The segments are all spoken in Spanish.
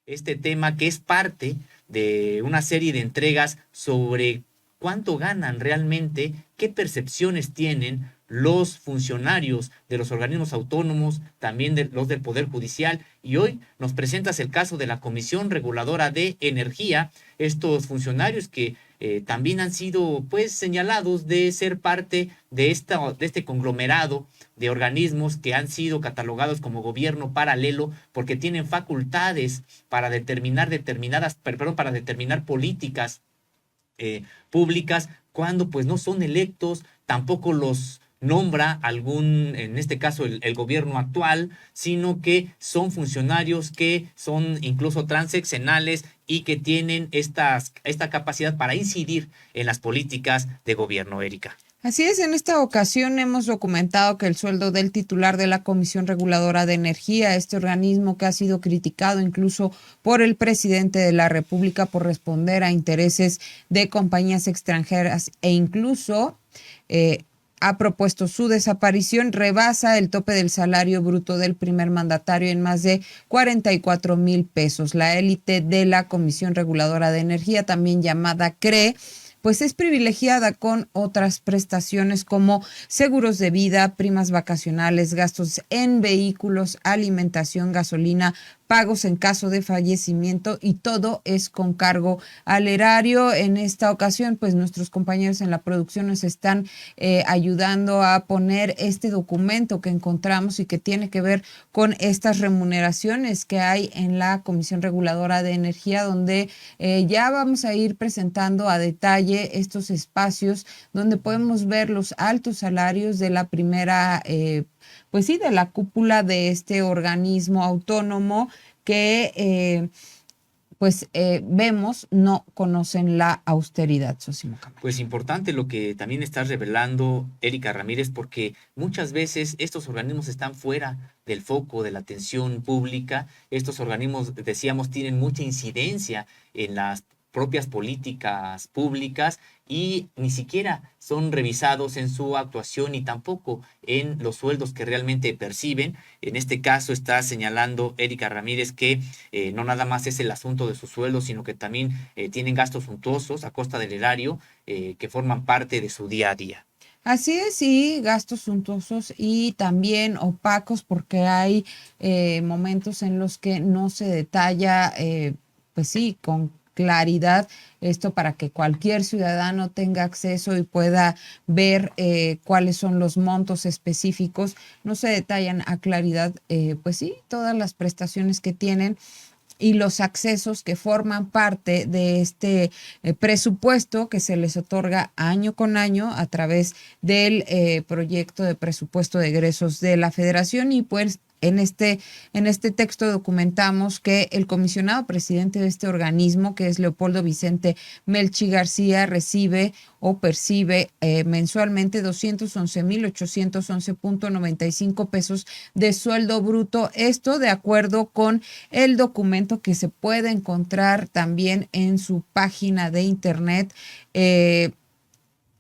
este tema que es parte de una serie de entregas sobre cuánto ganan realmente, qué percepciones tienen los funcionarios de los organismos autónomos, también de los del Poder Judicial. Y hoy nos presentas el caso de la Comisión Reguladora de Energía, estos funcionarios que también han sido pues señalados de ser parte de este conglomerado de organismos que han sido catalogados como gobierno paralelo porque tienen facultades para para determinar políticas públicas cuando pues no son electos, tampoco los nombra algún, en este caso el gobierno actual, sino que son funcionarios que son incluso transeccionales y que tienen esta capacidad para incidir en las políticas de gobierno, Erika. Así es, en esta ocasión hemos documentado que el sueldo del titular de la Comisión Reguladora de Energía, este organismo que ha sido criticado incluso por el presidente de la República por responder a intereses de compañías extranjeras e incluso ha propuesto su desaparición, rebasa el tope del salario bruto del primer mandatario en más de 44,000 pesos. La élite de la Comisión Reguladora de Energía, también llamada CRE, pues es privilegiada con otras prestaciones como seguros de vida, primas vacacionales, gastos en vehículos, alimentación, gasolina, pagos en caso de fallecimiento, y todo es con cargo al erario. En esta ocasión, pues nuestros compañeros en la producción nos están ayudando a poner este documento que encontramos y que tiene que ver con estas remuneraciones que hay en la Comisión Reguladora de Energía, donde ya vamos a ir presentando a detalle estos espacios donde podemos ver los altos salarios de la primera pues sí, de la cúpula de este organismo autónomo que vemos no conocen la austeridad, Sosimo Camacho. Pues importante lo que también estás revelando, Erika Ramírez, porque muchas veces estos organismos están fuera del foco de la atención pública. Estos organismos, decíamos, tienen mucha incidencia en las propias políticas públicas y ni siquiera son revisados en su actuación y tampoco en los sueldos que realmente perciben. En este caso está señalando Erika Ramírez que no nada más es el asunto de sus sueldos, sino que también tienen gastos suntuosos a costa del erario que forman parte de su día a día. Así es, y gastos suntuosos y también opacos porque hay momentos en los que no se detalla, pues sí, con claridad esto para que cualquier ciudadano tenga acceso y pueda ver cuáles son los montos específicos. No se detallan a claridad, pues sí, todas las prestaciones que tienen y los accesos que forman parte de este presupuesto que se les otorga año con año a través del proyecto de presupuesto de egresos de la Federación. Y pues en este texto documentamos que el comisionado presidente de este organismo, que es Leopoldo Vicente Melchi García, recibe o percibe mensualmente 211,811.95 pesos de sueldo bruto. Esto de acuerdo con el documento que se puede encontrar también en su página de internet,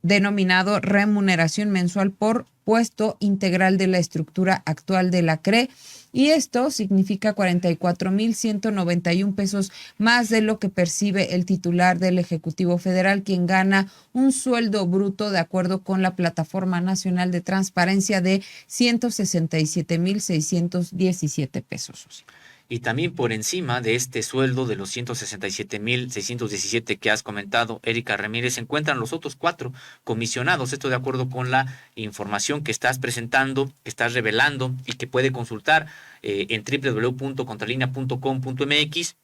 denominado Remuneración Mensual por Puesto Integral de la Estructura Actual de la CRE, y esto significa 44,191 pesos más de lo que percibe el titular del Ejecutivo Federal, quien gana un sueldo bruto, de acuerdo con la Plataforma Nacional de Transparencia, de 167,617 pesos. Y también por encima de este sueldo de los 167,617 que has comentado, Erika Ramírez, se encuentran los otros cuatro comisionados. Esto de acuerdo con la información que estás presentando, que estás revelando y que puede consultar en www.contralinea.com.mx.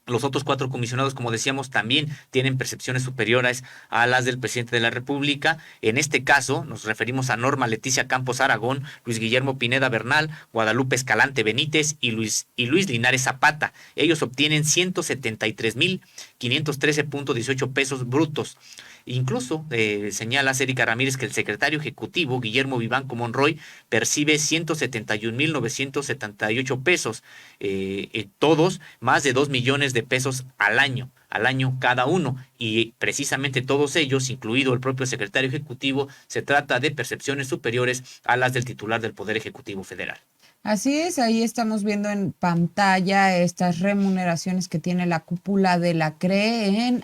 Los otros cuatro comisionados, como decíamos, también tienen percepciones superiores a las del presidente de la República. En este caso, nos referimos a Norma Leticia Campos Aragón, Luis Guillermo Pineda Bernal, Guadalupe Escalante Benítez y Luis Linares Zapata. Ellos obtienen 173,513.18 pesos brutos. Incluso señala Erika Ramírez que el secretario ejecutivo, Guillermo Vivanco Monroy, percibe 171,978 pesos, todos más de 2 millones de pesos al año cada uno, y precisamente todos ellos, incluido el propio secretario ejecutivo, se trata de percepciones superiores a las del titular del Poder Ejecutivo Federal. Así es, ahí estamos viendo en pantalla estas remuneraciones que tiene la cúpula de la CRE en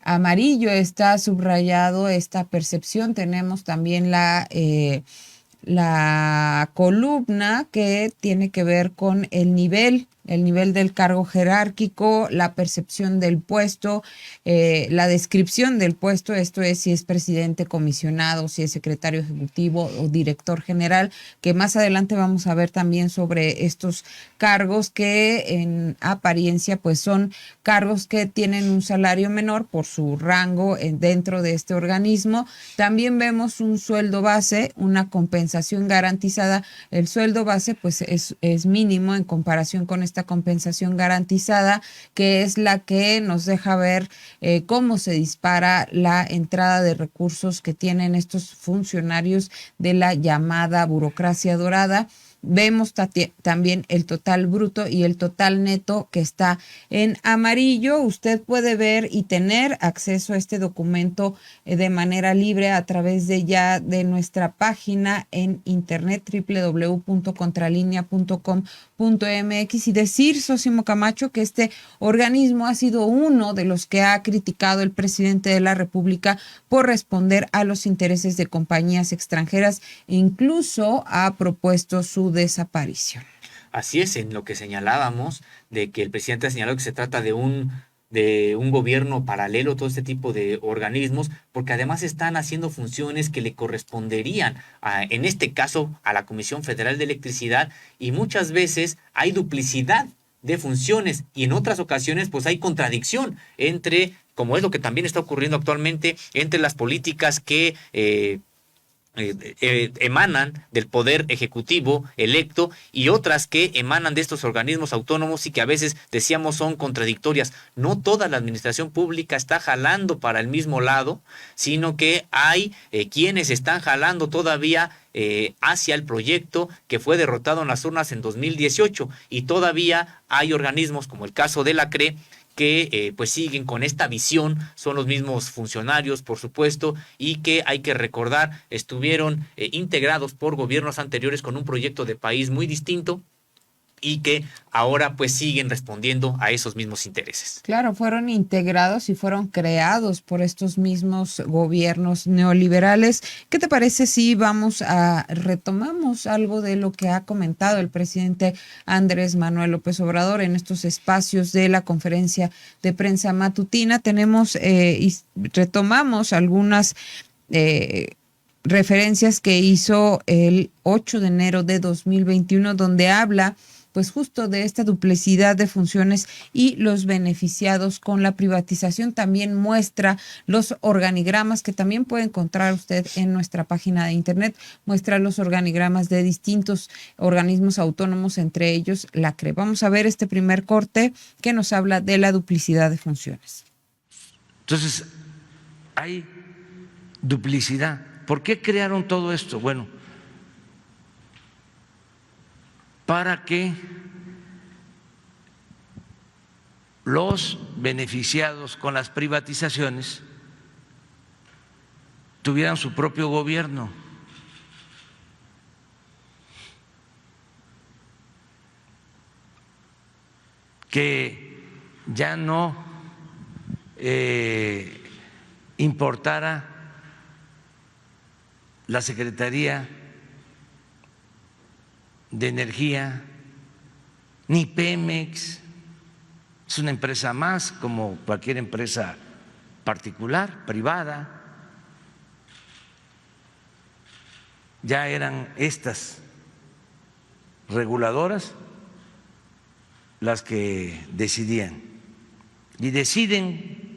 amarillo está subrayado esta percepción. Tenemos también la columna que tiene que ver con el nivel del cargo jerárquico, la percepción del puesto, la descripción del puesto, esto es si es presidente comisionado, si es secretario ejecutivo o director general, que más adelante vamos a ver también sobre estos cargos que en apariencia pues son cargos que tienen un salario menor por su rango dentro de este organismo. También vemos un sueldo base, una compensación garantizada. El sueldo base pues es mínimo en comparación con esta compensación garantizada, que es la que nos deja ver cómo se dispara la entrada de recursos que tienen estos funcionarios de la llamada burocracia dorada. Vemos también el total bruto y el total neto que está en amarillo. Usted puede ver y tener acceso a este documento de manera libre a través de nuestra página en internet www.contralinea.com.mx y decir, Sósimo Camacho, que este organismo ha sido uno de los que ha criticado el presidente de la República por responder a los intereses de compañías extranjeras e incluso ha propuesto su desaparición. Así es, en lo que señalábamos, de que el presidente ha señalado que se trata de un gobierno paralelo, todo este tipo de organismos, porque además están haciendo funciones que le corresponderían, en este caso, a la Comisión Federal de Electricidad, y muchas veces hay duplicidad de funciones y en otras ocasiones pues hay contradicción entre, como es lo que también está ocurriendo actualmente, entre las políticas que emanan del poder ejecutivo electo y otras que emanan de estos organismos autónomos y que a veces decíamos son contradictorias. No toda la administración pública está jalando para el mismo lado, sino que hay quienes están jalando todavía hacia el proyecto que fue derrotado en las urnas en 2018 y todavía hay organismos como el caso de la CRE que pues siguen con esta visión, son los mismos funcionarios, por supuesto, y que hay que recordar, estuvieron integrados por gobiernos anteriores con un proyecto de país muy distinto y que ahora pues siguen respondiendo a esos mismos intereses. Claro, fueron integrados y fueron creados por estos mismos gobiernos neoliberales. ¿Qué te parece si retomamos algo de lo que ha comentado el presidente Andrés Manuel López Obrador en estos espacios de la conferencia de prensa matutina? Y retomamos algunas referencias que hizo el 8 de enero de 2021, donde habla pues justo de esta duplicidad de funciones y los beneficiados con la privatización. También muestra los organigramas que también puede encontrar usted en nuestra página de internet, muestra los organigramas de distintos organismos autónomos, entre ellos la CRE. Vamos a ver este primer corte que nos habla de la duplicidad de funciones. Entonces, hay duplicidad. ¿Por qué crearon todo esto? Bueno, para que los beneficiados con las privatizaciones tuvieran su propio gobierno. Que ya no importara la Secretaría de Energía, ni Pemex, es una empresa más como cualquier empresa particular, privada. Ya eran estas reguladoras las que decidían y deciden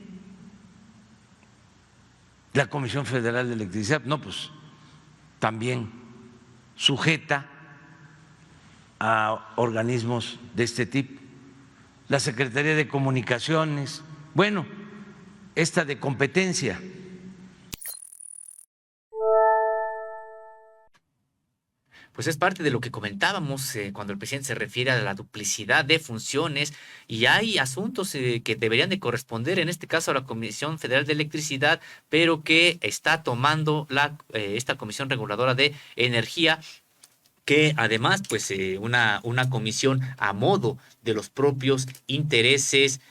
la Comisión Federal de Electricidad, no, pues también sujeta a organismos de este tipo, la Secretaría de Comunicaciones, bueno, esta de competencia. Pues es parte de lo que comentábamos cuando el presidente se refiere a la duplicidad de funciones y hay asuntos que deberían de corresponder, en este caso a la Comisión Federal de Electricidad, pero que está tomando esta Comisión Reguladora de Energía que además, pues una comisión a modo de los propios intereses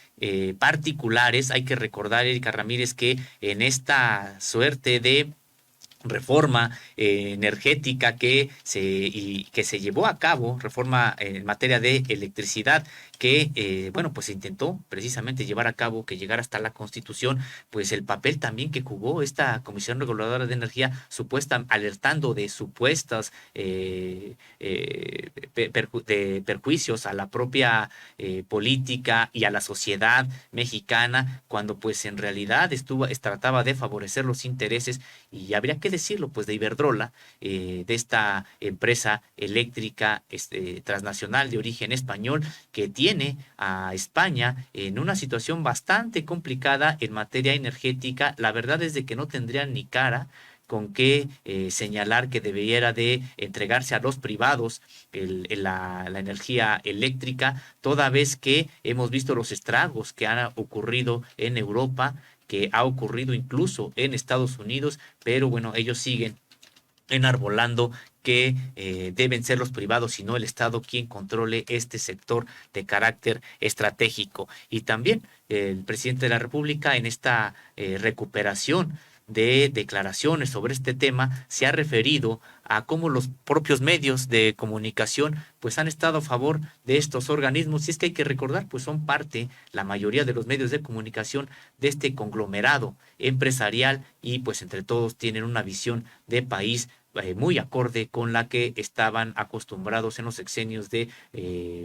particulares. Hay que recordar, Erika Ramírez, que en esta suerte de reforma energética que se llevó a cabo, reforma en materia de electricidad, que bueno, pues se intentó precisamente llevar a cabo, que llegara hasta la Constitución, pues el papel también que jugó esta Comisión Reguladora de Energía, alertando de supuestas de perjuicios a la propia política y a la sociedad mexicana, cuando pues en realidad trataba de favorecer los intereses, y habría que decirlo, pues de Iberdrola, de esta empresa eléctrica transnacional de origen español, que tiene a España en una situación bastante complicada en materia energética. La verdad es de que no tendrían ni cara con qué señalar que debiera de entregarse a los privados la energía eléctrica, toda vez que hemos visto los estragos que han ocurrido en Europa, que ha ocurrido incluso en Estados Unidos, pero bueno, ellos siguen enarbolando que deben ser los privados y no el Estado quien controle este sector de carácter estratégico. Y también el presidente de la República, en esta recuperación de declaraciones sobre este tema, se ha referido a cómo los propios medios de comunicación pues han estado a favor de estos organismos. Y es que hay que recordar, pues son parte, la mayoría de los medios de comunicación, de este conglomerado empresarial, y pues entre todos tienen una visión de país muy acorde con la que estaban acostumbrados en los sexenios de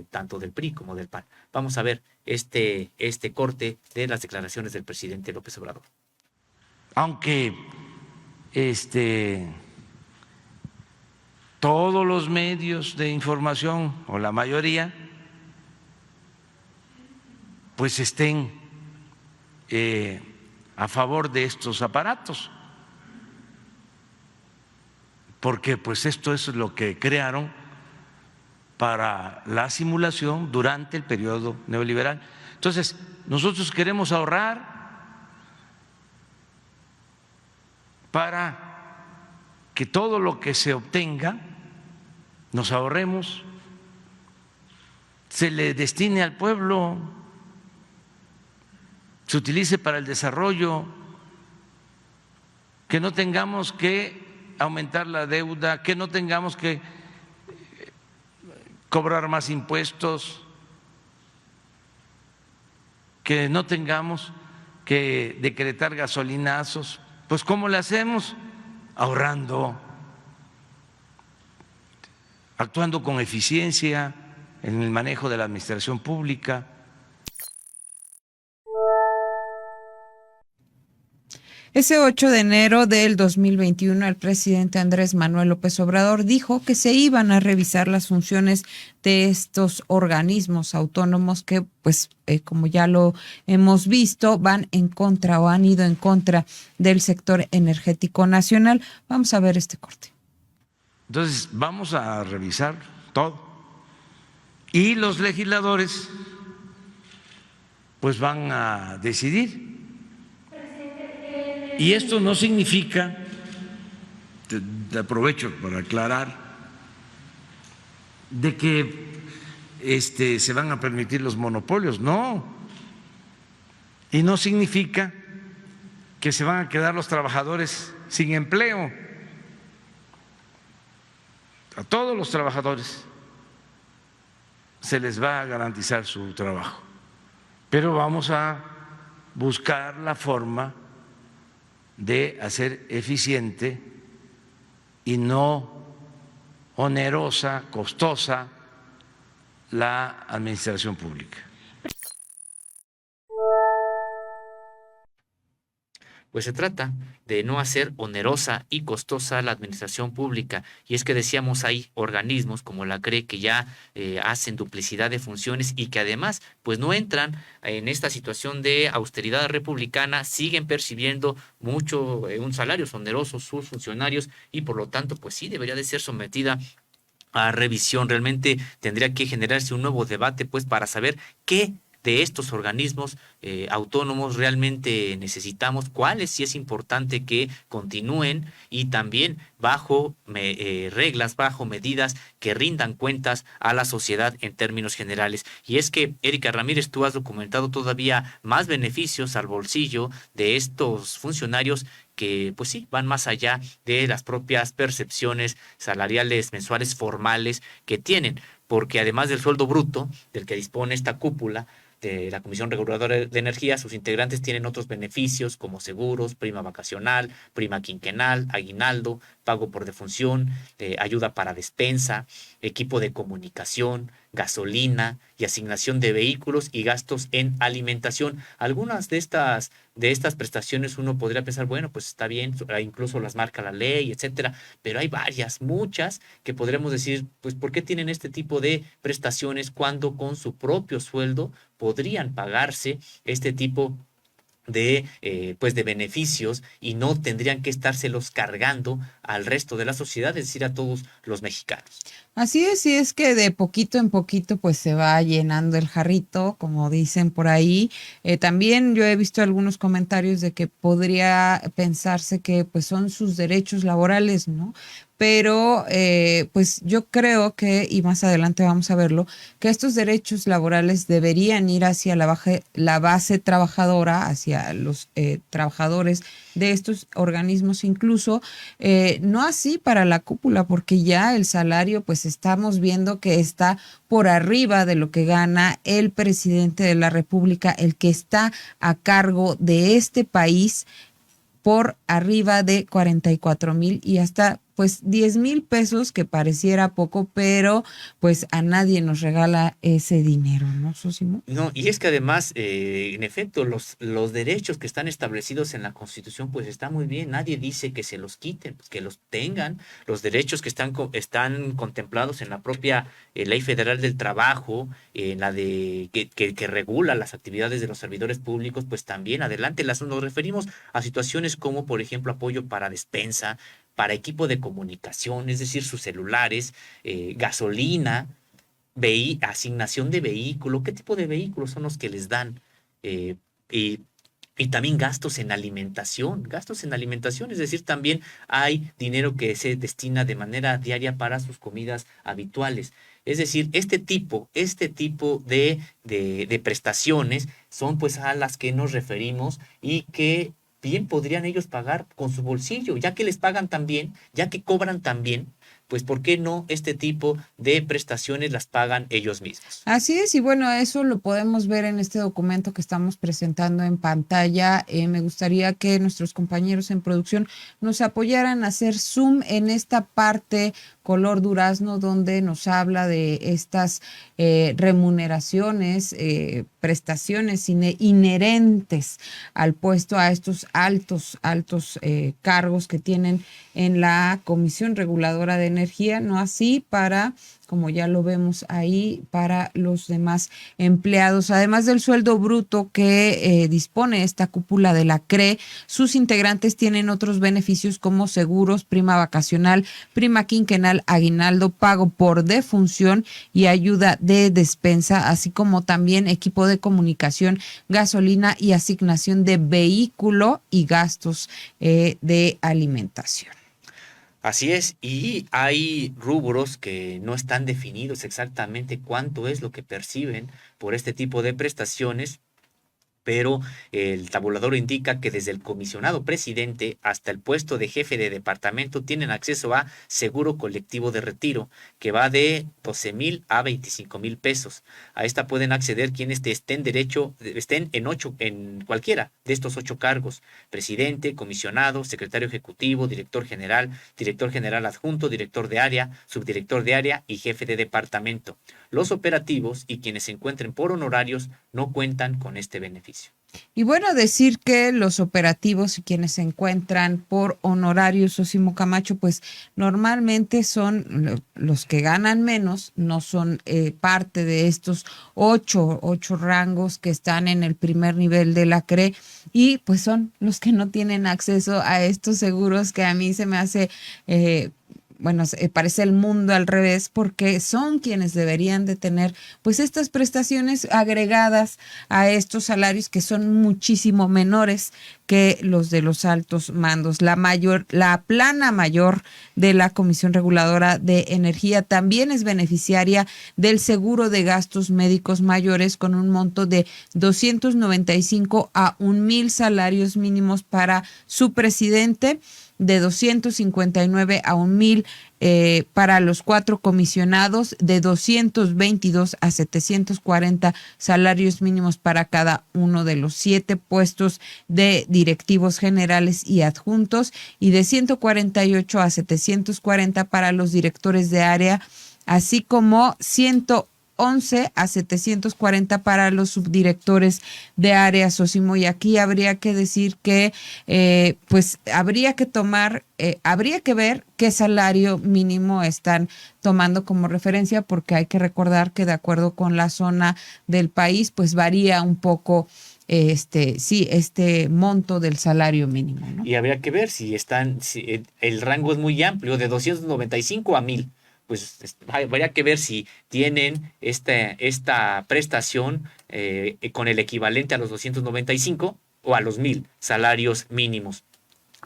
tanto del PRI como del PAN. Vamos a ver este corte de las declaraciones del presidente López Obrador. Aunque todos los medios de información, o la mayoría, pues estén a favor de estos aparatos, porque pues esto es lo que crearon para la simulación durante el periodo neoliberal. Entonces, nosotros queremos ahorrar para que todo lo que se obtenga, nos ahorremos, se le destine al pueblo, se utilice para el desarrollo, que no tengamos que aumentar la deuda, que no tengamos que cobrar más impuestos, que no tengamos que decretar gasolinazos. Pues ¿cómo le hacemos? Ahorrando, actuando con eficiencia en el manejo de la administración pública. Ese 8 de enero del 2021, el presidente Andrés Manuel López Obrador dijo que se iban a revisar las funciones de estos organismos autónomos que, pues, como ya lo hemos visto, van en contra o han ido en contra del sector energético nacional. Vamos a ver este corte. Entonces, vamos a revisar todo. Y los legisladores, pues, van a decidir. Y esto no significa, te aprovecho para aclarar, de que se van a permitir los monopolios, no. Y no significa que se van a quedar los trabajadores sin empleo. A todos los trabajadores se les va a garantizar su trabajo, pero vamos a buscar la forma de hacer eficiente y no onerosa, costosa la administración pública. Pues se trata de no hacer onerosa y costosa la administración pública. Y es que decíamos, hay organismos como la CRE que ya hacen duplicidad de funciones y que además pues no entran en esta situación de austeridad republicana, siguen percibiendo mucho un salario oneroso sus funcionarios, y por lo tanto pues sí debería de ser sometida a revisión. Realmente tendría que generarse un nuevo debate pues para saber qué de estos organismos autónomos realmente necesitamos, cuáles sí es importante que continúen y también bajo reglas, bajo medidas que rindan cuentas a la sociedad en términos generales. Y es que, Erika Ramírez, tú has documentado todavía más beneficios al bolsillo de estos funcionarios que, pues sí, van más allá de las propias percepciones salariales mensuales formales que tienen, porque además del sueldo bruto del que dispone esta cúpula de la Comisión Reguladora de Energía, sus integrantes tienen otros beneficios como seguros, prima vacacional, prima quinquenal, aguinaldo, pago por defunción, ayuda para despensa, equipo de comunicación, gasolina y asignación de vehículos y gastos en alimentación. Algunas de estas prestaciones uno podría pensar, bueno, pues está bien, incluso las marca la ley, etcétera, pero hay varias, muchas que podríamos decir, pues, ¿por qué tienen este tipo de prestaciones cuando con su propio sueldo podrían pagarse este tipo pues de beneficios y no tendrían que estárselos cargando al resto de la sociedad, es decir, a todos los mexicanos? Así es, y es que de poquito en poquito pues se va llenando el jarrito, como dicen por ahí. También yo he visto algunos comentarios de que podría pensarse que pues son sus derechos laborales, ¿no? Pero pues yo creo que, y más adelante vamos a verlo, que estos derechos laborales deberían ir hacia la base trabajadora, hacia los trabajadores de estos organismos, incluso no así para la cúpula, porque ya el salario pues estamos viendo que está por arriba de lo que gana el presidente de la República, el que está a cargo de este país, por arriba de 44,000 y hasta pues 10,000 pesos, que pareciera poco, pero pues a nadie nos regala ese dinero, ¿no, Sosimo? No, y es que además, en efecto, los derechos que están establecidos en la Constitución, pues está muy bien. Nadie dice que se los quiten, pues que los tengan. Los derechos que están contemplados en la propia Ley Federal del Trabajo, en la que regula las actividades de los servidores públicos, pues también adelante. Nos referimos a situaciones como, por ejemplo, apoyo para despensa, para equipo de comunicación, es decir, sus celulares, gasolina, asignación de vehículo, qué tipo de vehículos son los que les dan, eh, y, y también gastos en alimentación, es decir, también hay dinero que se destina de manera diaria para sus comidas habituales. Es decir, este tipo de prestaciones son pues a las que nos referimos y que bien podrían ellos pagar con su bolsillo, ya que les pagan también, ya que cobran también, pues ¿por qué no este tipo de prestaciones las pagan ellos mismos? Así es, y bueno, eso lo podemos ver en este documento que estamos presentando en pantalla. Me gustaría que nuestros compañeros en producción nos apoyaran a hacer zoom en esta parte color durazno, donde nos habla de estas remuneraciones, prestaciones inherentes al puesto, a estos altos cargos que tienen en la Comisión Reguladora de Energía, no así para, como ya lo vemos ahí, para los demás empleados. Además del sueldo bruto que dispone esta cúpula de la CRE, sus integrantes tienen otros beneficios como seguros, prima vacacional, prima quinquenal, aguinaldo, pago por defunción y ayuda de despensa, así como también equipo de comunicación, gasolina y asignación de vehículo y gastos de alimentación. Así es, y hay rubros que no están definidos exactamente cuánto es lo que perciben por este tipo de prestaciones, pero el tabulador indica que desde el comisionado presidente hasta el puesto de jefe de departamento tienen acceso a seguro colectivo de retiro, que va de 12,000 a 25,000 pesos. A esta pueden acceder quienes estén en cualquiera de estos 8 cargos: presidente, comisionado, secretario ejecutivo, director general adjunto, director de área, subdirector de área y jefe de departamento. Los operativos y quienes se encuentren por honorarios no cuentan con este beneficio. Y bueno, decir que los operativos y quienes se encuentran por honorarios, Sosimo Camacho, pues normalmente son los que ganan menos, no son parte de estos ocho rangos que están en el primer nivel de la CRE, y pues son los que no tienen acceso a estos seguros, que a mí se me hace bueno, parece el mundo al revés, porque son quienes deberían de tener pues estas prestaciones agregadas a estos salarios que son muchísimo menores que los de los altos mandos. La plana mayor de la Comisión Reguladora de Energía también es beneficiaria del seguro de gastos médicos mayores con un monto de 295 a 1,000 salarios mínimos para su presidente, de 259 a 1,000 para los 4 comisionados, de 222 a 740 salarios mínimos para cada uno de los 7 puestos de directivos generales y adjuntos, y de 148 a 740 para los directores de área, así como 111 a 740 para los subdirectores de área, Sosimo. Y aquí habría que decir que pues habría que ver qué salario mínimo están tomando como referencia, porque hay que recordar que de acuerdo con la zona del país pues varía un poco este monto del salario mínimo, ¿no? Y habría que ver si el rango es muy amplio, de 295 a 1,000. Pues habría que ver si tienen esta prestación con el equivalente a los 295 o a los 1,000 salarios mínimos,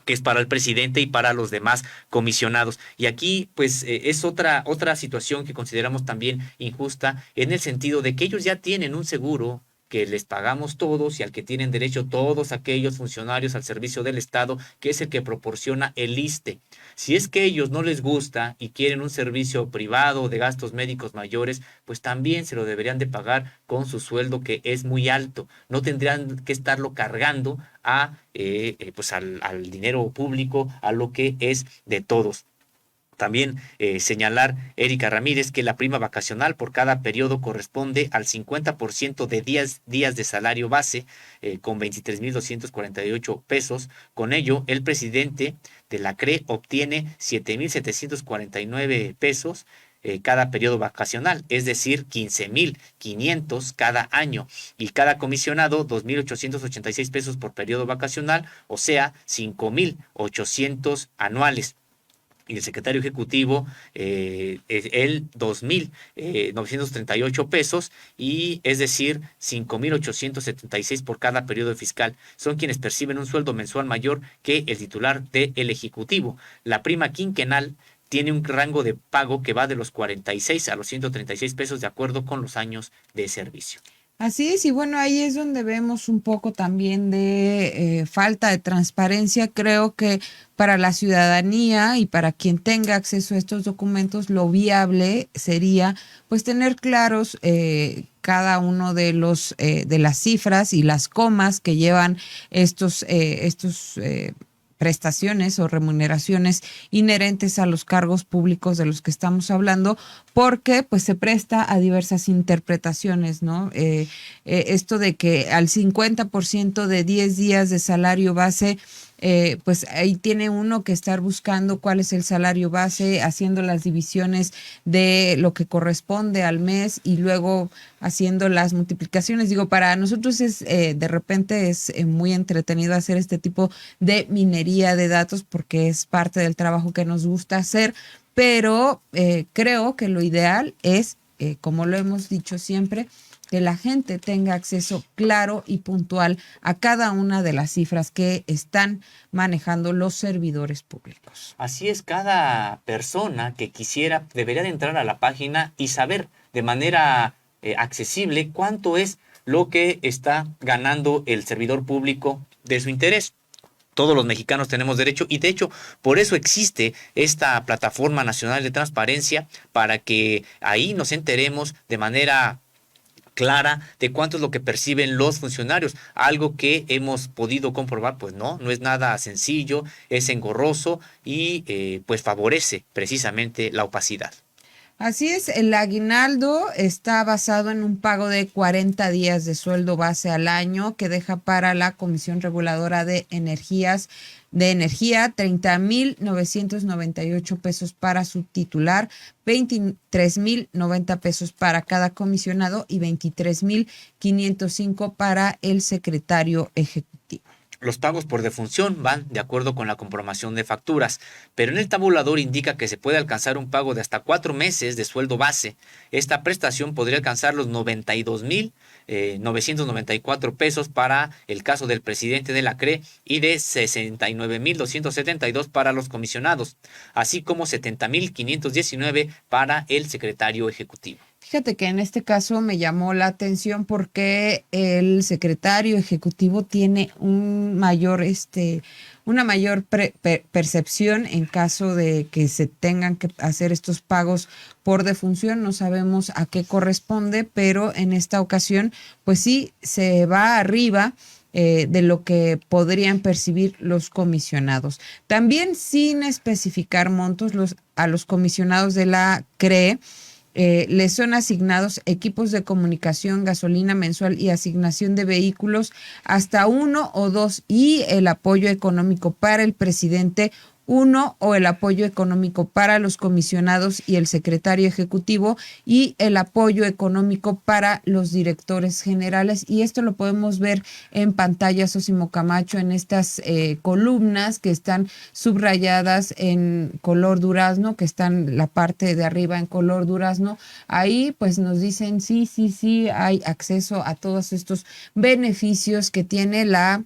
que es para el presidente y para los demás comisionados. Y aquí, pues, es otra situación que consideramos también injusta, en el sentido de que ellos ya tienen un seguro que les pagamos todos y al que tienen derecho todos aquellos funcionarios al servicio del Estado, que es el que proporciona el ISSSTE. Si es que a ellos no les gusta y quieren un servicio privado de gastos médicos mayores, pues también se lo deberían de pagar con su sueldo, que es muy alto. No tendrían que estarlo cargando pues al dinero público, a lo que es de todos. También señalar, Erika Ramírez, que la prima vacacional por cada periodo corresponde al 50% de días de salario base, con 23,248 pesos. Con ello, el presidente de la CRE obtiene 7,749 pesos cada periodo vacacional, es decir, 15,500 cada año, y cada comisionado 2,886 pesos por periodo vacacional, o sea, 5,800 anuales. Y el secretario ejecutivo, el 2,938 pesos, y es decir, 5,876 por cada periodo fiscal. Son quienes perciben un sueldo mensual mayor que el titular del Ejecutivo. La prima quinquenal tiene un rango de pago que va de los 46 a los 136 pesos de acuerdo con los años de servicio. Así es, y bueno, ahí es donde vemos un poco también de falta de transparencia. Creo que para la ciudadanía y para quien tenga acceso a estos documentos, lo viable sería pues tener claros cada uno de las cifras y las comas que llevan estos prestaciones o remuneraciones inherentes a los cargos públicos de los que estamos hablando, porque pues se presta a diversas interpretaciones, ¿no? Esto de que al 50% de 10 días de salario base, pues ahí tiene uno que estar buscando cuál es el salario base, haciendo las divisiones de lo que corresponde al mes y luego haciendo las multiplicaciones. Digo, para nosotros es de repente es muy entretenido hacer este tipo de minería de datos porque es parte del trabajo que nos gusta hacer, pero creo que lo ideal es, como lo hemos dicho siempre, que la gente tenga acceso claro y puntual a cada una de las cifras que están manejando los servidores públicos. Así es, cada persona que quisiera debería de entrar a la página y saber de manera accesible cuánto es lo que está ganando el servidor público de su interés. Todos los mexicanos tenemos derecho, y de hecho por eso existe esta Plataforma Nacional de Transparencia, para que ahí nos enteremos de manera clara de cuánto es lo que perciben los funcionarios. Algo que hemos podido comprobar, pues no es nada sencillo, es engorroso y pues favorece precisamente la opacidad. Así es, el aguinaldo está basado en un pago de 40 días de sueldo base al año, que deja para la Comisión Reguladora de Energía 30,998 pesos para su titular, 23,090 pesos para cada comisionado y 23,505 para el secretario ejecutivo. Los pagos por defunción van de acuerdo con la comprobación de facturas, pero en el tabulador indica que se puede alcanzar un pago de hasta 4 meses de sueldo base. Esta prestación podría alcanzar los 92,994 pesos para el caso del presidente de la CRE y de 69,272 para los comisionados, así como 70,519 para el secretario ejecutivo. Fíjate que en este caso me llamó la atención porque el secretario ejecutivo tiene una mayor percepción en caso de que se tengan que hacer estos pagos por defunción. No sabemos a qué corresponde, pero en esta ocasión, pues sí, se va arriba de lo que podrían percibir los comisionados. También, sin especificar montos, a los comisionados de la CRE les son asignados equipos de comunicación, gasolina mensual y asignación de vehículos hasta 1 o 2 y el apoyo económico para el presidente 1 o el apoyo económico para los comisionados y el secretario ejecutivo y el apoyo económico para los directores generales. Y esto lo podemos ver en pantalla, Sósimo Camacho, en estas columnas que están subrayadas en color durazno, que están la parte de arriba en color durazno. Ahí pues nos dicen sí, hay acceso a todos estos beneficios que tiene la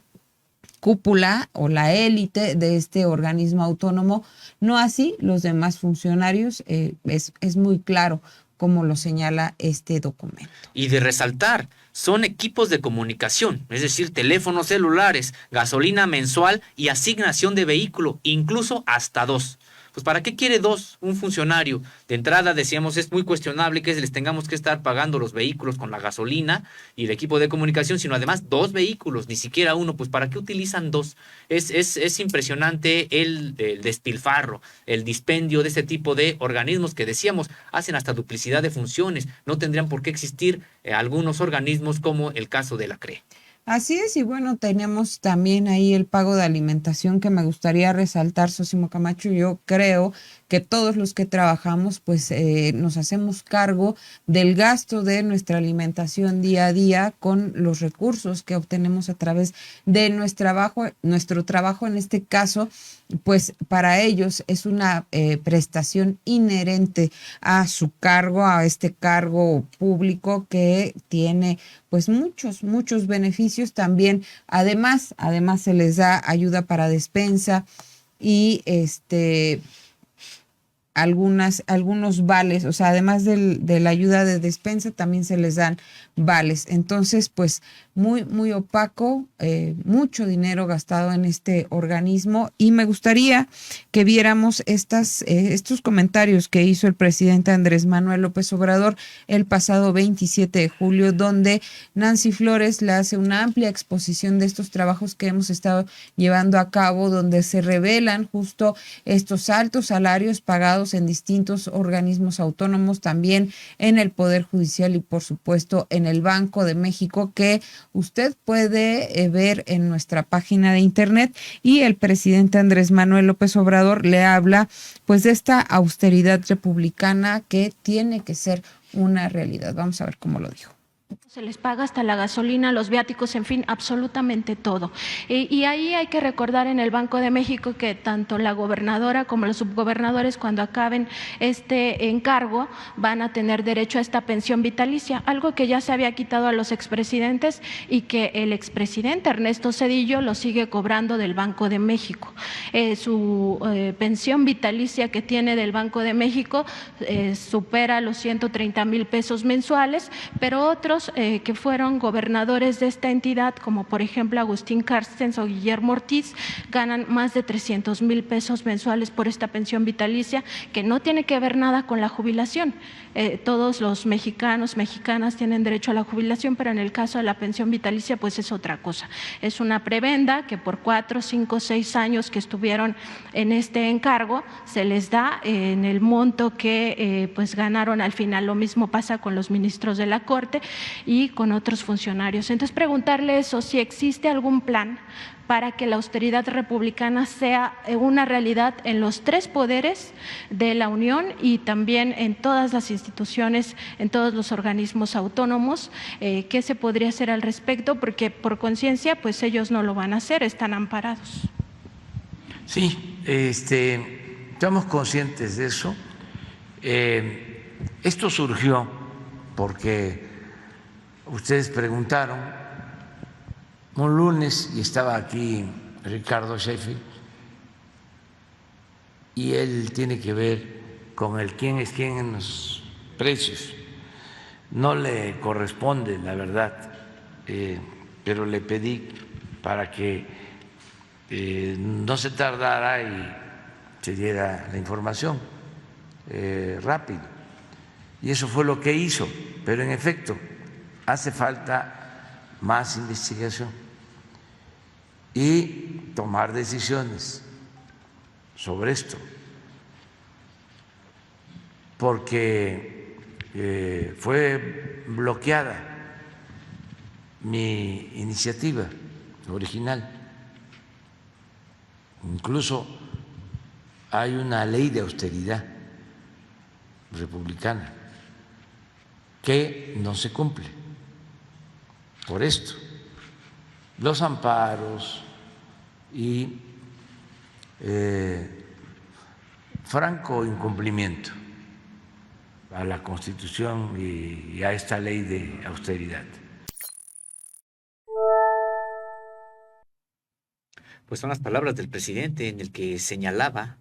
cúpula o la élite de este organismo autónomo, no así los demás funcionarios. Es muy claro como lo señala este documento. Y de resaltar, son equipos de comunicación, es decir, teléfonos celulares, gasolina mensual y asignación de vehículo, incluso hasta 2. Pues ¿para qué quiere 2 un funcionario? De entrada decíamos, es muy cuestionable que les tengamos que estar pagando los vehículos con la gasolina y el equipo de comunicación, sino además 2 vehículos, ni siquiera uno. Pues ¿para qué utilizan 2? Es impresionante el despilfarro, el dispendio de este tipo de organismos que decíamos hacen hasta duplicidad de funciones. No tendrían por qué existir algunos organismos como el caso de la CRE. Así es, y bueno, tenemos también ahí el pago de alimentación que me gustaría resaltar, Sósimo Camacho. Yo creo que todos los que trabajamos pues nos hacemos cargo del gasto de nuestra alimentación día a día con los recursos que obtenemos a través de nuestro trabajo. En este caso, pues para ellos es una prestación inherente a su cargo, a este cargo público que tiene pues muchos beneficios. También además se les da ayuda para despensa y algunos vales, o sea, además de la ayuda de despensa, también se les dan vales. Entonces, pues muy opaco, mucho dinero gastado en este organismo, y me gustaría que viéramos estos comentarios que hizo el presidente Andrés Manuel López Obrador el pasado 27 de julio, donde Nancy Flores le hace una amplia exposición de estos trabajos que hemos estado llevando a cabo, donde se revelan justo estos altos salarios pagados en distintos organismos autónomos, también en el Poder Judicial y por supuesto en el Banco de México, que usted puede ver en nuestra página de internet. Y el presidente Andrés Manuel López Obrador le habla pues de esta austeridad republicana que tiene que ser una realidad. Vamos a ver cómo lo dijo. Se les paga hasta la gasolina, los viáticos, en fin, absolutamente todo. Y ahí hay que recordar en el Banco de México que tanto la gobernadora como los subgobernadores, cuando acaben este encargo, van a tener derecho a esta pensión vitalicia, algo que ya se había quitado a los expresidentes y que el expresidente Ernesto Zedillo lo sigue cobrando del Banco de México. Su pensión vitalicia que tiene del Banco de México supera los 130,000 pesos mensuales, pero otros que fueron gobernadores de esta entidad, como por ejemplo Agustín Carstens o Guillermo Ortiz, ganan más de 300,000 pesos mensuales por esta pensión vitalicia, que no tiene que ver nada con la jubilación. Todos los mexicanas tienen derecho a la jubilación, pero en el caso de la pensión vitalicia pues es otra cosa. Es una prebenda que por 4, 5, 6 años que estuvieron en este encargo se les da en el monto que pues ganaron al final. Lo mismo pasa con los ministros de la Corte. y con otros funcionarios. Entonces, preguntarle eso, si existe algún plan para que la austeridad republicana sea una realidad en los 3 poderes de la Unión y también en todas las instituciones, en todos los organismos autónomos. ¿Qué se podría hacer al respecto? Porque por conciencia, pues ellos no lo van a hacer, están amparados. Sí, estamos conscientes de eso. Esto surgió porque ustedes preguntaron un lunes y estaba aquí Ricardo Sheffield y él tiene que ver con el quién es quién en los precios. No le corresponde, la verdad, pero le pedí para que no se tardara y se diera la información rápido. Y eso fue lo que hizo, pero en efecto hace falta más investigación y tomar decisiones sobre esto, porque fue bloqueada mi iniciativa original. Incluso hay una ley de austeridad republicana que no se cumple por esto. Los amparos y franco incumplimiento a la Constitución y a esta ley de austeridad. Pues son las palabras del presidente en el que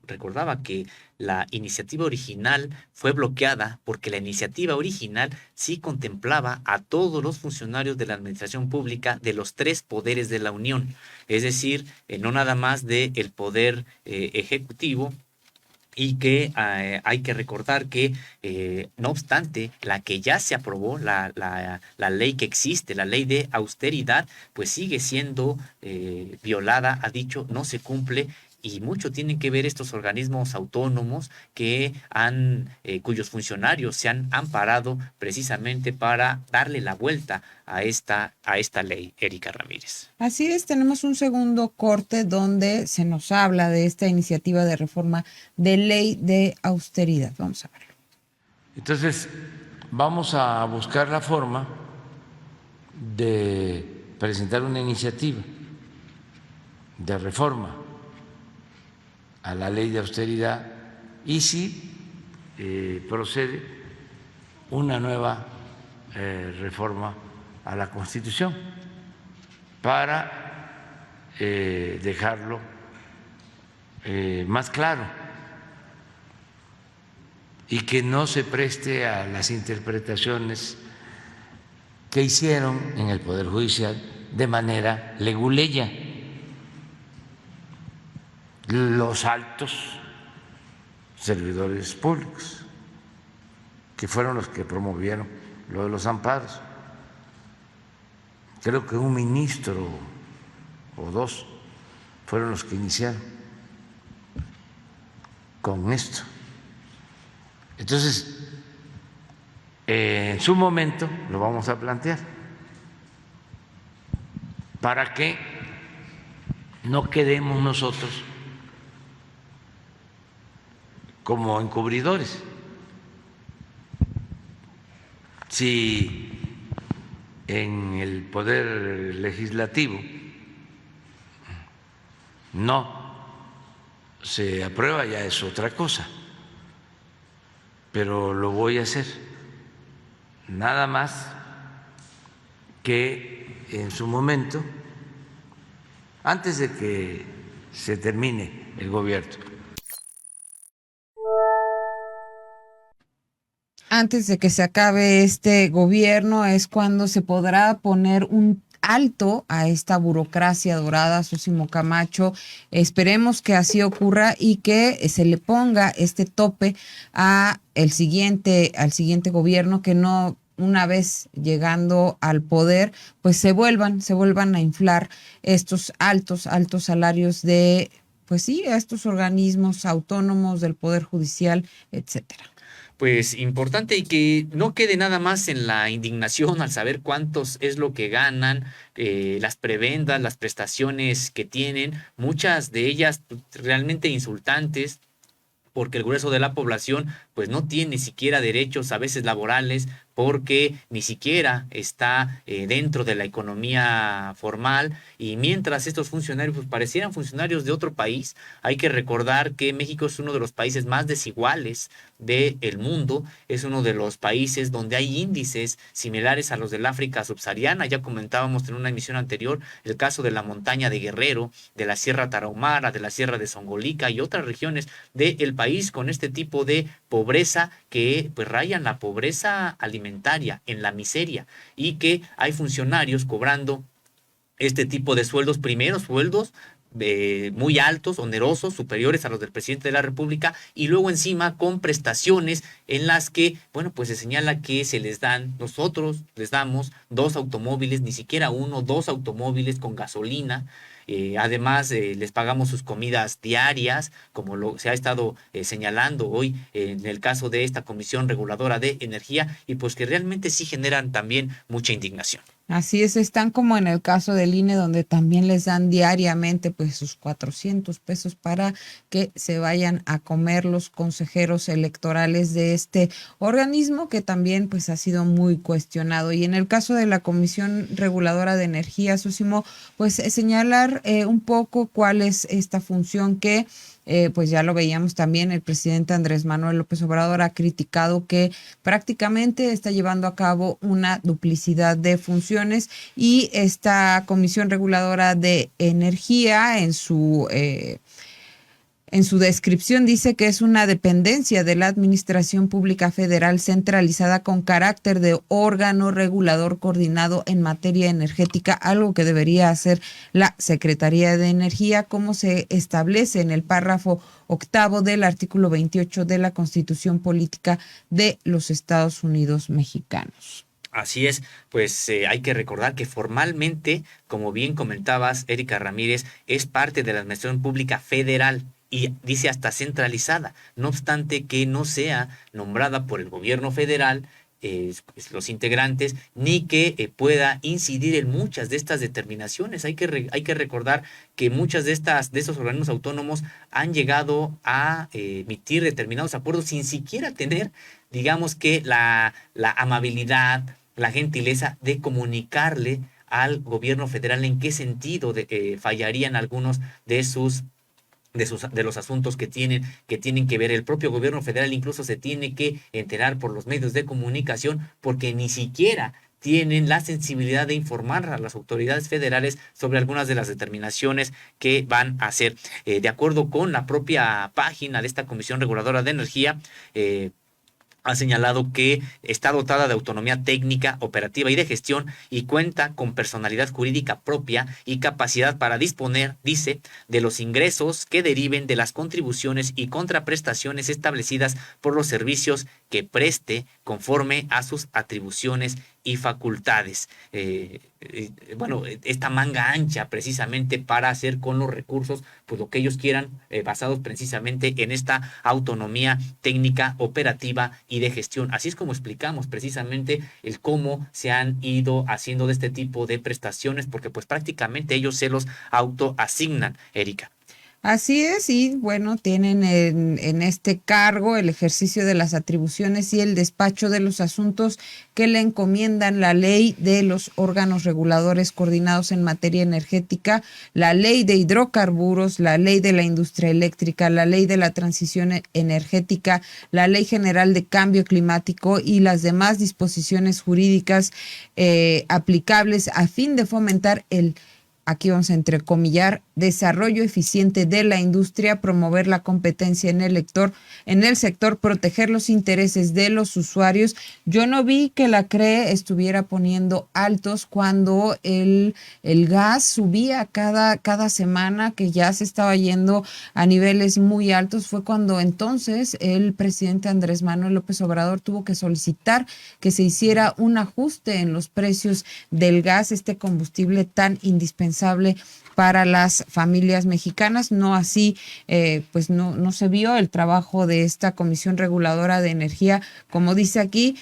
recordaba que la iniciativa original fue bloqueada porque la iniciativa original sí contemplaba a todos los funcionarios de la administración pública de los 3 poderes de la Unión, es decir, no nada más del poder ejecutivo. Y que hay que recordar que, no obstante, la que ya se aprobó, la ley que existe, la ley de austeridad, pues sigue siendo violada, ha dicho, no se cumple. Y mucho tienen que ver estos organismos autónomos cuyos funcionarios se han amparado precisamente para darle la vuelta a esta ley, Erika Ramírez. Así es, tenemos un segundo corte donde se nos habla de esta iniciativa de reforma de ley de austeridad. Vamos a verlo. Entonces, vamos a buscar la forma de presentar una iniciativa de reforma a la ley de austeridad y si procede una nueva reforma a la Constitución para dejarlo más claro y que no se preste a las interpretaciones que hicieron en el Poder Judicial de manera leguleya los altos servidores públicos, que fueron los que promovieron lo de los amparos. Creo que un ministro o 2 fueron los que iniciaron con esto. Entonces, en su momento lo vamos a plantear para que no quedemos nosotros como encubridores. Si en el Poder Legislativo no se aprueba, ya es otra cosa, pero lo voy a hacer. Nada más que en su momento, antes de que se termine el gobierno. Antes de que se acabe este gobierno es cuando se podrá poner un alto a esta burocracia dorada, Sósimo Camacho. Esperemos que así ocurra y que se le ponga este tope al siguiente gobierno, que no, una vez llegando al poder, pues se vuelvan a inflar estos altos salarios de, pues sí, a estos organismos autónomos del Poder Judicial, etcétera. Pues importante y que no quede nada más en la indignación al saber cuántos es lo que ganan, las prebendas, las prestaciones que tienen, muchas de ellas pues, realmente insultantes, porque el grueso de la población pues no tiene ni siquiera derechos a veces laborales, porque ni siquiera está dentro de la economía formal, y mientras estos funcionarios pues parecieran funcionarios de otro país. Hay que recordar que México es uno de los países más desiguales del mundo, es uno de los países donde hay índices similares a los del África subsahariana. Ya comentábamos en una emisión anterior el caso de la montaña de Guerrero, de la Sierra Tarahumara, de la Sierra de Songolica y otras regiones del país con este tipo de pobreza que pues rayan la pobreza alimentaria, en la miseria, y que hay funcionarios cobrando este tipo de sueldos, primeros sueldos muy altos, onerosos, superiores a los del presidente de la República, y luego encima con prestaciones en las que, bueno, pues se señala que se les dan, nosotros les damos 2 automóviles, ni siquiera uno, 2 automóviles con gasolina. Además, les pagamos sus comidas diarias, como se ha estado señalando hoy en el caso de esta Comisión Reguladora de Energía, y pues que realmente sí generan también mucha indignación. Así es, están como en el caso del INE, donde también les dan diariamente pues sus 400 pesos para que se vayan a comer los consejeros electorales de este organismo, que también pues ha sido muy cuestionado. Y en el caso de la Comisión Reguladora de Energía, Sósimo, pues señalar un poco cuál es esta función que pues ya lo veíamos también, el presidente Andrés Manuel López Obrador ha criticado que prácticamente está llevando a cabo una duplicidad de funciones, y esta Comisión Reguladora de Energía en su descripción dice que es una dependencia de la Administración Pública Federal centralizada con carácter de órgano regulador coordinado en materia energética, algo que debería hacer la Secretaría de Energía, como se establece en el párrafo 8º del artículo 28 de la Constitución Política de los Estados Unidos Mexicanos. Así es, pues hay que recordar que formalmente, como bien comentabas, Erika Ramírez, es parte de la Administración Pública Federal, y dice hasta centralizada, no obstante que no sea nombrada por el gobierno federal, los integrantes, ni que pueda incidir en muchas de estas determinaciones. Hay que recordar que muchas de estos organismos autónomos han llegado a emitir determinados acuerdos sin siquiera tener, digamos que la amabilidad, la gentileza de comunicarle al gobierno federal en qué sentido fallarían algunos de los asuntos que tienen que ver. El propio gobierno federal incluso se tiene que enterar por los medios de comunicación, porque ni siquiera tienen la sensibilidad de informar a las autoridades federales sobre algunas de las determinaciones que van a hacer. De acuerdo con la propia página de esta Comisión Reguladora de Energía, ha señalado que está dotada de autonomía técnica, operativa y de gestión, y cuenta con personalidad jurídica propia y capacidad para disponer, dice, de los ingresos que deriven de las contribuciones y contraprestaciones establecidas por los servicios que preste conforme a sus atribuciones y facultades. Bueno, esta manga ancha precisamente para hacer con los recursos pues lo que ellos quieran, basados precisamente en esta autonomía técnica, operativa y de gestión. Así es como explicamos precisamente el cómo se han ido haciendo de este tipo de prestaciones, porque pues prácticamente ellos se los autoasignan, Erika. Así es, y bueno, tienen en este cargo el ejercicio de las atribuciones y el despacho de los asuntos que le encomiendan la ley de los órganos reguladores coordinados en materia energética, la ley de hidrocarburos, la ley de la industria eléctrica, la ley de la transición energética, la ley general de cambio climático y las demás disposiciones jurídicas aplicables a fin de fomentar aquí vamos a entrecomillar, desarrollo eficiente de la industria, promover la competencia en el sector, proteger los intereses de los usuarios. Yo no vi que la CRE estuviera poniendo altos cuando el gas subía cada semana, que ya se estaba yendo a niveles muy altos. Fue cuando entonces el presidente Andrés Manuel López Obrador tuvo que solicitar que se hiciera un ajuste en los precios del gas, este combustible tan indispensable indispensable para las familias mexicanas. No así, pues no se vio el trabajo de esta Comisión Reguladora de Energía, como dice aquí,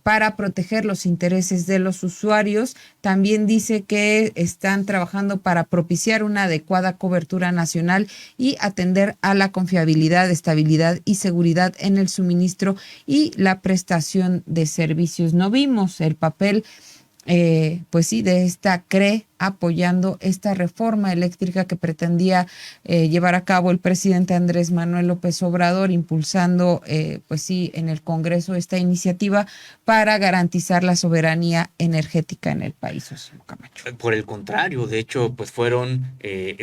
para proteger los intereses de los usuarios. También dice que están trabajando para propiciar una adecuada cobertura nacional y atender a la confiabilidad, estabilidad y seguridad en el suministro y la prestación de servicios. No vimos el papel, pues sí, de esta CRE apoyando esta reforma eléctrica que pretendía llevar a cabo el presidente Andrés Manuel López Obrador, impulsando, pues sí, en el Congreso esta iniciativa para garantizar la soberanía energética en el país. Camacho. Por el contrario, de hecho, pues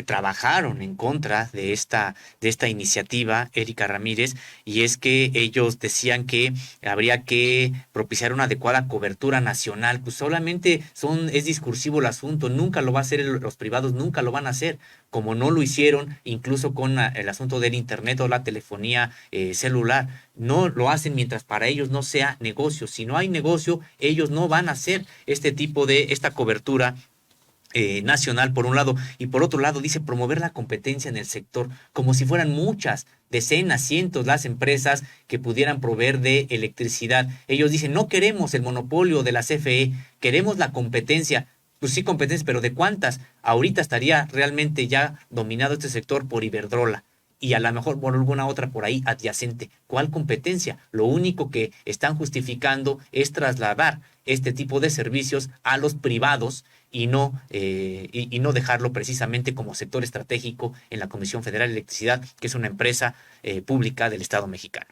trabajaron en contra de esta iniciativa, Erika Ramírez, y es que ellos decían que habría que propiciar una adecuada cobertura nacional. Pues solamente es discursivo el asunto, nunca lo va a hacer, los privados nunca lo van a hacer, como no lo hicieron incluso con el asunto del internet o la telefonía celular. No lo hacen mientras para ellos no sea negocio. Si no hay negocio, ellos no van a hacer esta cobertura nacional, por un lado, y por otro lado dice promover la competencia en el sector, como si fueran muchas, decenas, cientos las empresas que pudieran proveer de electricidad. Ellos dicen, no queremos el monopolio de la CFE, queremos la competencia. Pues sí, competencia, pero ¿de cuántas? Ahorita estaría realmente ya dominado este sector por Iberdrola y a lo mejor por alguna otra por ahí adyacente. ¿Cuál competencia? Lo único que están justificando es trasladar este tipo de servicios a los privados y no dejarlo precisamente como sector estratégico en la Comisión Federal de Electricidad, que es una empresa pública del Estado mexicano.